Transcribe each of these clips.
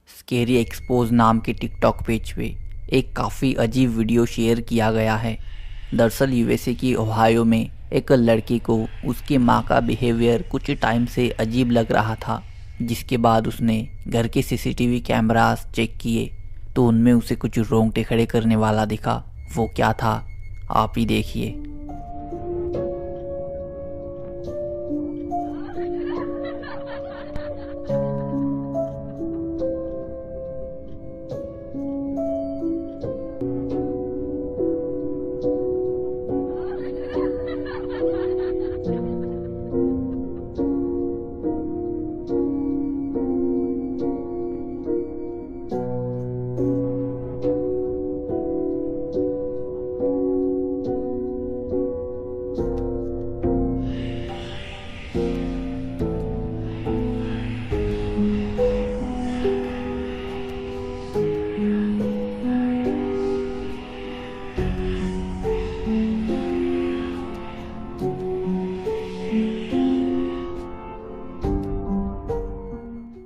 Scary expose नाम के TikTok page पे एक काफ़ी अजीब वीडियो शेयर किया गया है। दरअसल यूएसए की ओहायो में एक लड़की को उसकी माँ का बिहेवियर कुछ टाइम से अजीब लग रहा था, जिसके बाद उसने घर के सीसीटीवी कैमरास चेक किए तो उनमें उसे कुछ रोंगटे खड़े करने वाला दिखा। वो क्या था, आप ही देखिए।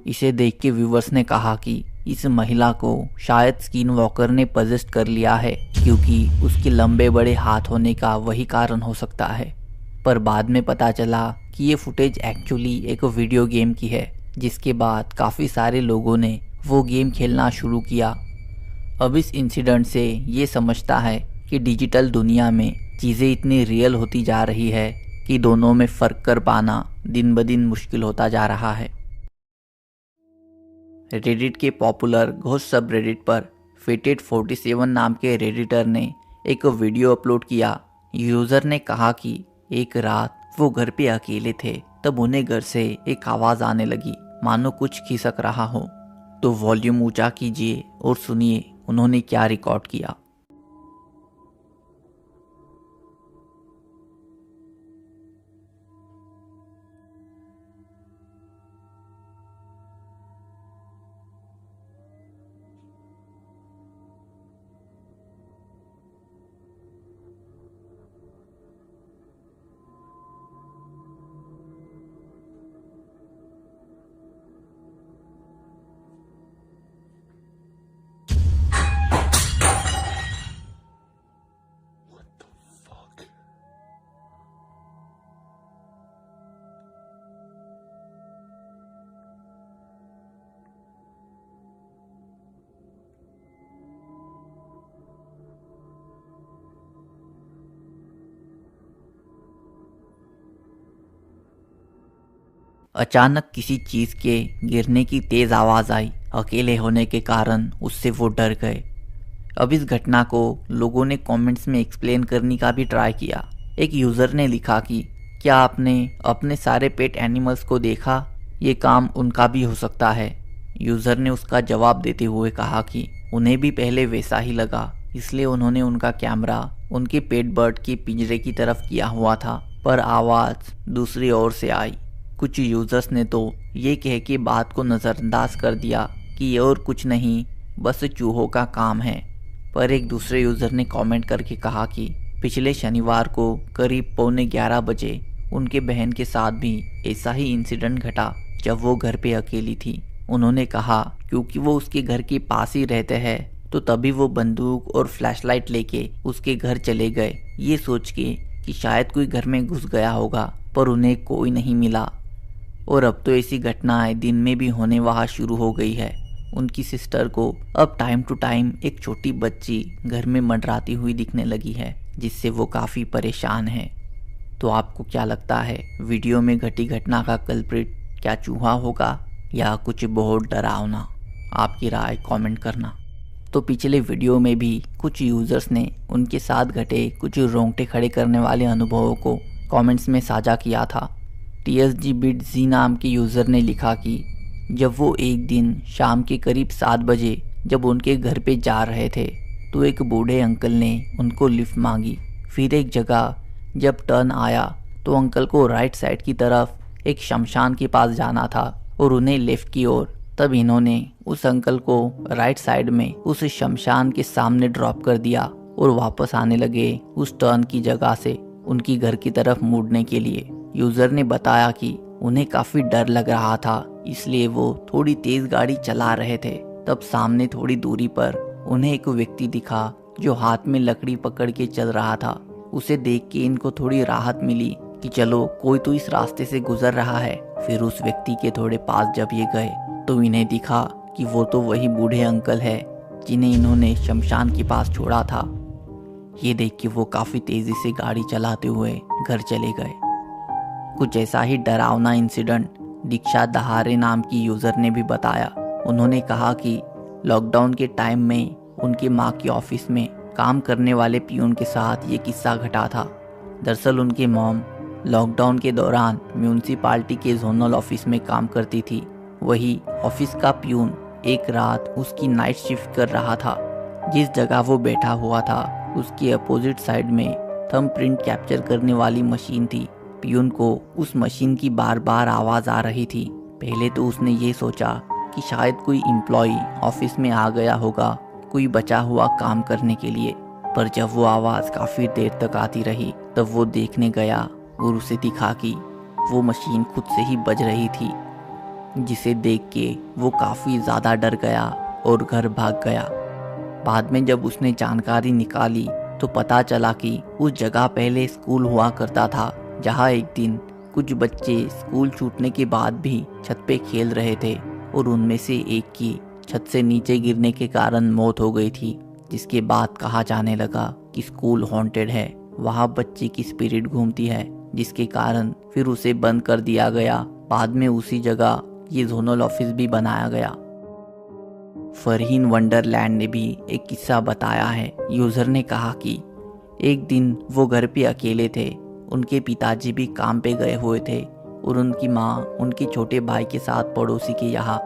इसे देख के व्यूवर्स ने कहा कि इस महिला को शायद स्किन वॉकर ने पजेस्ट कर लिया है, क्योंकि उसके लंबे बड़े हाथ होने का वही कारण हो सकता है। पर बाद में पता चला कि ये फुटेज एक्चुअली एक वीडियो गेम की है, जिसके बाद काफ़ी सारे लोगों ने वो गेम खेलना शुरू किया। अब इस इंसिडेंट से ये समझता है कि डिजिटल दुनिया में चीज़ें इतनी रियल होती जा रही है कि दोनों में फ़र्क कर पाना दिन ब दिन मुश्किल होता जा रहा है। रेडिट के पॉपुलर घोस्ट सब रेडिट पर फेटेड47 नाम के रेडिटर ने एक वीडियो अपलोड किया। यूज़र ने कहा कि एक रात वो घर पे अकेले थे, तब उन्हें घर से एक आवाज़ आने लगी, मानो कुछ खिसक रहा हो। तो वॉल्यूम ऊंचा कीजिए और सुनिए उन्होंने क्या रिकॉर्ड किया। अचानक किसी चीज़ के गिरने की तेज़ आवाज़ आई। अकेले होने के कारण उससे वो डर गए। अब इस घटना को लोगों ने कमेंट्स में एक्सप्लेन करने का भी ट्राई किया। एक यूज़र ने लिखा कि क्या आपने अपने सारे पेट एनिमल्स को देखा? ये काम उनका भी हो सकता है। यूज़र ने उसका जवाब देते हुए कहा कि उन्हें भी पहले वैसा ही लगा, इसलिए उन्होंने उनका कैमरा उनके पेट बर्ड के पिंजरे की तरफ किया हुआ था, पर आवाज़ दूसरी ओर से आई। कुछ यूज़र्स ने तो ये कह के बात को नज़रअंदाज कर दिया कि ये और कुछ नहीं, बस चूहों का काम है। पर एक दूसरे यूज़र ने कमेंट करके कहा कि पिछले शनिवार को करीब 11:15 बजे उनके बहन के साथ भी ऐसा ही इंसिडेंट घटा, जब वो घर पे अकेली थी। उन्होंने कहा क्योंकि वो उसके घर के पास ही रहते हैं, तो तभी वो बंदूक और फ्लैशलाइट लेके उसके घर चले गए, ये सोच के कि शायद कोई घर में घुस गया होगा, पर उन्हें कोई नहीं मिला। और अब तो ऐसी घटनाएं दिन में भी होने वहाँ शुरू हो गई है। उनकी सिस्टर को अब टाइम टू टाइम एक छोटी बच्ची घर में मंडराती हुई दिखने लगी है, जिससे वो काफ़ी परेशान है। तो आपको क्या लगता है, वीडियो में घटी घटना का कल्प्रिट क्या चूहा होगा या कुछ बहुत डरावना? आपकी राय कमेंट करना। तो पिछले वीडियो में भी कुछ यूज़र्स ने उनके साथ घटे कुछ रोंगटे खड़े करने वाले अनुभवों को कमेंट्स में साझा किया था। TSG बिट जी नाम के यूज़र ने लिखा कि जब वो एक दिन शाम के करीब 7 बजे जब उनके घर पे जा रहे थे, तो एक बूढ़े अंकल ने उनको लिफ्ट मांगी। फिर एक जगह जब टर्न आया तो अंकल को राइट साइड की तरफ एक शमशान के पास जाना था और उन्हें लेफ्ट की ओर। तब इन्होंने उस अंकल को राइट साइड में उस शमशान के सामने ड्रॉप कर दिया और वापस आने लगे उस टर्न की जगह से उनकी घर की तरफ मुड़ने के लिए। यूज़र ने बताया कि उन्हें काफ़ी डर लग रहा था, इसलिए वो थोड़ी तेज़ गाड़ी चला रहे थे। तब सामने थोड़ी दूरी पर उन्हें एक व्यक्ति दिखा जो हाथ में लकड़ी पकड़ के चल रहा था। उसे देख के इनको थोड़ी राहत मिली कि चलो कोई तो इस रास्ते से गुजर रहा है। फिर उस व्यक्ति के थोड़े पास जब ये गए तो इन्हें दिखा कि वो तो वही बूढ़े अंकल है जिन्हें इन्होंने शमशान के पास छोड़ा था। ये देख के वो काफ़ी तेज़ी से गाड़ी चलाते हुए घर चले गए। कुछ ऐसा ही डरावना इंसिडेंट दीक्षा दहारे नाम की यूज़र ने भी बताया। उन्होंने कहा कि लॉकडाउन के टाइम में उनकी माँ के ऑफिस में काम करने वाले पियून के साथ ये किस्सा घटा था। दरअसल उनकी मॉम लॉकडाउन के दौरान म्यूनसिपालिटी के जोनल ऑफिस में काम करती थी। वही ऑफिस का पियून एक रात उसकी नाइट शिफ्ट कर रहा था। जिस जगह वो बैठा हुआ था उसके अपोजिट साइड में थंब प्रिंट कैप्चर करने वाली मशीन थी। पियून को उस मशीन की बार बार आवाज़ आ रही थी। पहले तो उसने ये सोचा कि शायद कोई एम्प्लॉई ऑफिस में आ गया होगा कोई बचा हुआ काम करने के लिए, पर जब वो आवाज़ काफ़ी देर तक आती रही तब वो देखने गया और उसे दिखा कि वो मशीन खुद से ही बज रही थी, जिसे देख के वो काफ़ी ज़्यादा डर गया और घर भाग गया। बाद में जब उसने जानकारी निकाली तो पता चला कि उस जगह पहले स्कूल हुआ करता था, जहाँ एक दिन कुछ बच्चे स्कूल छूटने के बाद भी छत पे खेल रहे थे और उनमें से एक की छत से नीचे गिरने के कारण मौत हो गई थी। जिसके बाद कहा जाने लगा कि स्कूल हॉन्टेड है, वहाँ बच्चे की स्पिरिट घूमती है, जिसके कारण फिर उसे बंद कर दिया गया। बाद में उसी जगह ये जोनल ऑफिस भी बनाया गया। फरहीन वंडरलैंड ने भी एक किस्सा बताया है। यूज़र ने कहा कि एक दिन वो घर पे अकेले थे। उनके पिताजी भी काम पे गए हुए थे और उनकी माँ उनके छोटे भाई के साथ पड़ोसी के यहाँ।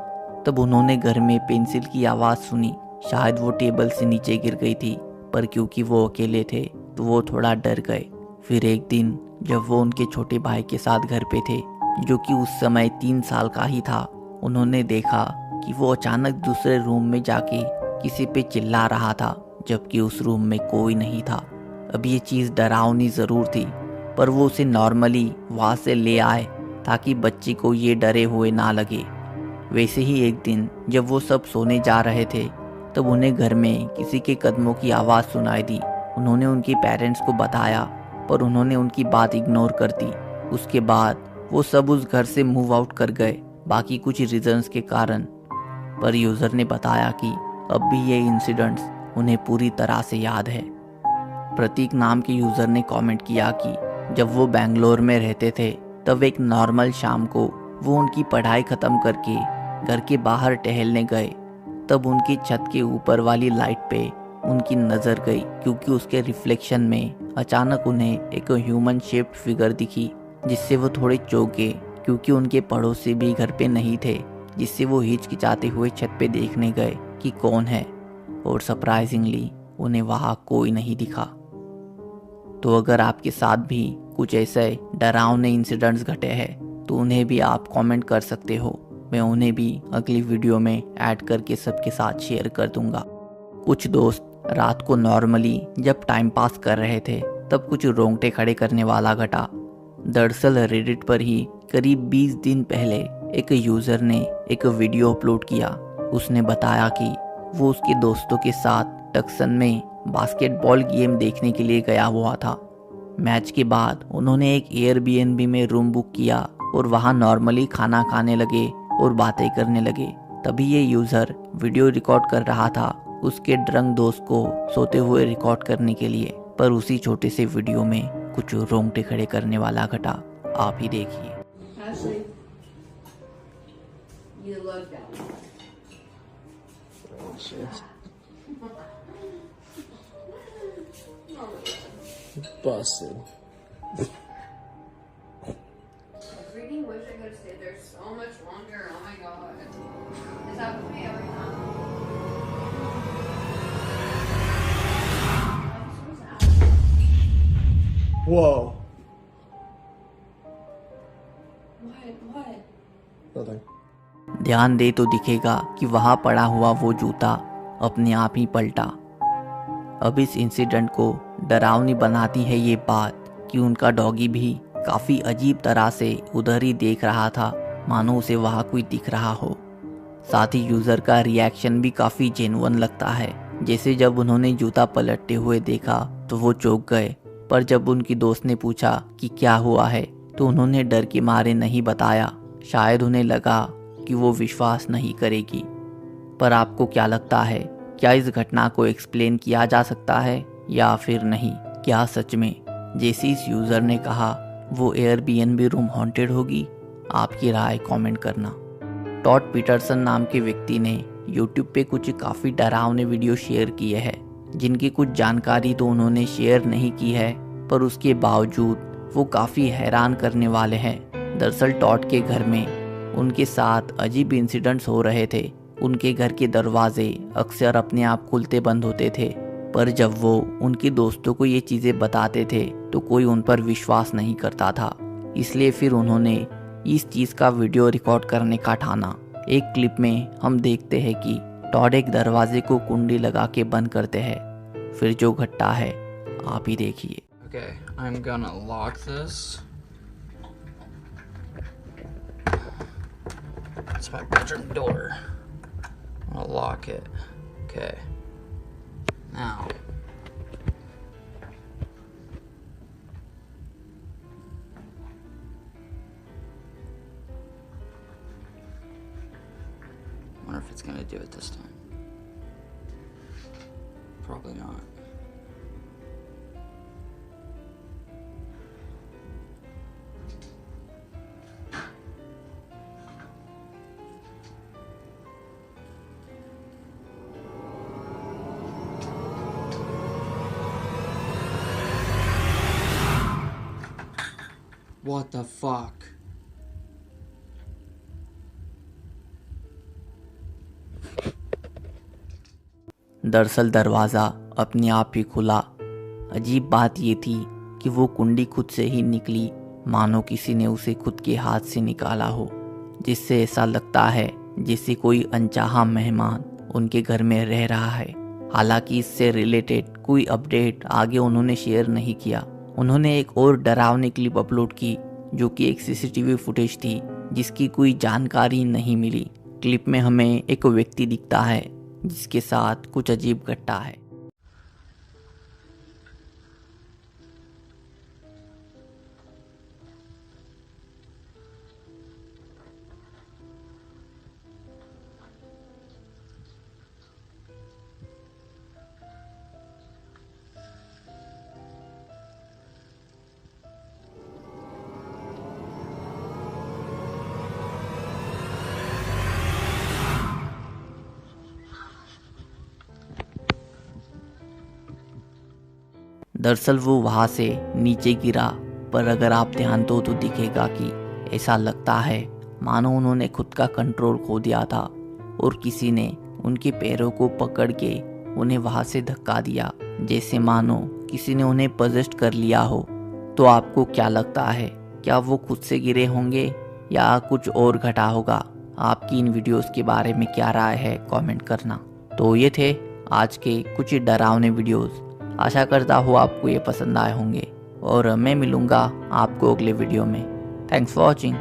तब उन्होंने घर में पेंसिल की आवाज़ सुनी। शायद वो टेबल से नीचे गिर गई थी, पर क्योंकि वो अकेले थे तो वो थोड़ा डर गए। फिर एक दिन जब वो उनके छोटे भाई के साथ घर पे थे, जो कि उस समय 3 साल का ही था, उन्होंने देखा कि वो अचानक दूसरे रूम में जाके किसी पे चिल्ला रहा था, जबकि उस रूम में कोई नहीं था। अब ये चीज़ डरावनी ज़रूर थी, पर वो उसे नॉर्मली वहाँ से ले आए ताकि बच्चे को ये डरे हुए ना लगे। वैसे ही एक दिन जब वो सब सोने जा रहे थे तब उन्हें घर में किसी के कदमों की आवाज़ सुनाई दी। उन्होंने उनके पेरेंट्स को बताया, पर उन्होंने उनकी बात इग्नोर कर दी। उसके बाद वो सब उस घर से मूव आउट कर गए, बाकी कुछ रीजंस के कारण। पर यूज़र ने बताया कि अब भी ये इंसिडेंट्स उन्हें पूरी तरह से याद है। प्रतीक नाम के यूज़र ने कमेंट किया कि जब वो बेंगलोर में रहते थे तब एक नॉर्मल शाम को वो उनकी पढ़ाई ख़त्म करके घर के बाहर टहलने गए। तब उनकी छत के ऊपर वाली लाइट पे उनकी नज़र गई, क्योंकि उसके रिफ्लेक्शन में अचानक उन्हें एक ह्यूमन शेप्ड फिगर दिखी, जिससे वो थोड़े चौंके क्योंकि उनके पड़ोसी भी घर पे नहीं थे, जिससे वो हिचकिचाते हुए छत पे देखने गए कि कौन है, और सरप्राइजिंगली उन्हें वहाँ कोई नहीं दिखा। तो अगर आपके साथ भी कुछ ऐसे डरावने इंसिडेंट्स घटे हैं तो उन्हें भी आप कमेंट कर सकते हो। मैं उन्हें भी अगली वीडियो में ऐड करके सबके साथ शेयर कर दूंगा। कुछ दोस्त रात को नॉर्मली जब टाइम पास कर रहे थे तब कुछ रोंगटे खड़े करने वाला घटा। दरअसल रेडिट पर ही करीब 20 दिन पहले एक यूज़र ने एक वीडियो अपलोड किया। उसने बताया कि वो उसके दोस्तों के साथ टक्सन में बास्केटबॉल गेम देखने के लिए गया हुआ था। मैच के बाद उन्होंने एक एयरबीएनबी में रूम बुक किया और वहाँ नॉर्मली खाना खाने लगे और बातें करने लगे। तभी ये यूज़र वीडियो रिकॉर्ड कर रहा था उसके ड्रंक दोस्त को सोते हुए रिकॉर्ड करने के लिए, पर उसी छोटे से वीडियो में कुछ रोंगटे खड़े करने वाला घटा। आप ही देखिए। Busted. Freaking wish I could have stayed there so much longer. Oh my god. This happens to me every time. I'm so sad. Whoa. What? Nothing. ध्यान दे तो दिखेगा कि वहाँ पड़ा हुआ वो जूता अपने आप ही पलटा। अब इस इंसिडेंट को डरावनी बनाती है ये बात कि उनका डॉगी भी काफ़ी अजीब तरह से उधर ही देख रहा था, मानो उसे वहाँ कोई दिख रहा हो। साथ ही यूज़र का रिएक्शन भी काफ़ी जेन्युइन लगता है। जैसे जब उन्होंने जूता पलटते हुए देखा तो वो चौंक गए, पर जब उनकी दोस्त ने पूछा कि क्या हुआ है तो उन्होंने डर के मारे नहीं बताया। शायद उन्हें लगा कि वो विश्वास नहीं करेगी। पर आपको क्या लगता है, क्या इस घटना को एक्सप्लेन किया जा सकता है या फिर नहीं? क्या सच में जैसे इस यूज़र ने कहा वो एयरबीएनबी रूम हॉन्टेड होगी? आपकी राय कमेंट करना। टॉड पीटरसन नाम के व्यक्ति ने यूट्यूब पे कुछ काफ़ी डरावने वीडियो शेयर किए हैं, जिनकी कुछ जानकारी तो उन्होंने शेयर नहीं की है, पर उसके बावजूद वो काफ़ी हैरान करने वाले हैं। दरअसल टॉड के घर में उनके साथ अजीब इंसिडेंट्स हो रहे थे। उनके घर के दरवाजे अक्सर अपने आप खुलते बंद होते थे, पर जब वो उनके दोस्तों को ये चीज़ें बताते थे तो कोई उन पर विश्वास नहीं करता था। इसलिए फिर उन्होंने इस चीज़ का वीडियो रिकॉर्ड करने का ठाना। एक क्लिप में हम देखते हैं कि टॉड एक दरवाजे को कुंडी लगा के बंद करते हैं। फिर जो घटता है आप ही देखिए। Okay, I'm gonna lock this. It's my bedroom door. I'm gonna lock it. Okay. Now. Wonder if it's gonna do it this time. Probably not. What the fuck? दरअसल दरवाज़ा अपने आप ही खुला। अजीब बात ये थी कि वो कुंडी खुद से ही निकली, मानो किसी ने उसे खुद के हाथ से निकाला हो, जिससे ऐसा लगता है जैसे कोई अनचाहा मेहमान उनके घर में रह रहा है। हालांकि इससे रिलेटेड कोई अपडेट आगे उन्होंने शेयर नहीं किया। उन्होंने एक और डरावनी क्लिप अपलोड की जो कि एक सीसीटीवी फुटेज थी, जिसकी कोई जानकारी नहीं मिली। क्लिप में हमें एक व्यक्ति दिखता है जिसके साथ कुछ अजीब घटना है। दरअसल वो वहाँ से नीचे गिरा, पर अगर आप ध्यान दो तो दिखेगा कि ऐसा लगता है मानो उन्होंने खुद का कंट्रोल खो दिया था और किसी ने उनके पैरों को पकड़ के उन्हें वहाँ से धक्का दिया, जैसे मानो किसी ने उन्हें पजेस्ट कर लिया हो। तो आपको क्या लगता है, क्या वो खुद से गिरे होंगे या कुछ और घटा होगा? आपकी इन वीडियोस के बारे में क्या राय है कमेंट करना। तो ये थे आज के कुछ डरावने वीडियोस। आशा करता हूँ आपको ये पसंद आए होंगे और मैं मिलूँगा आपको अगले वीडियो में। Thanks for watching.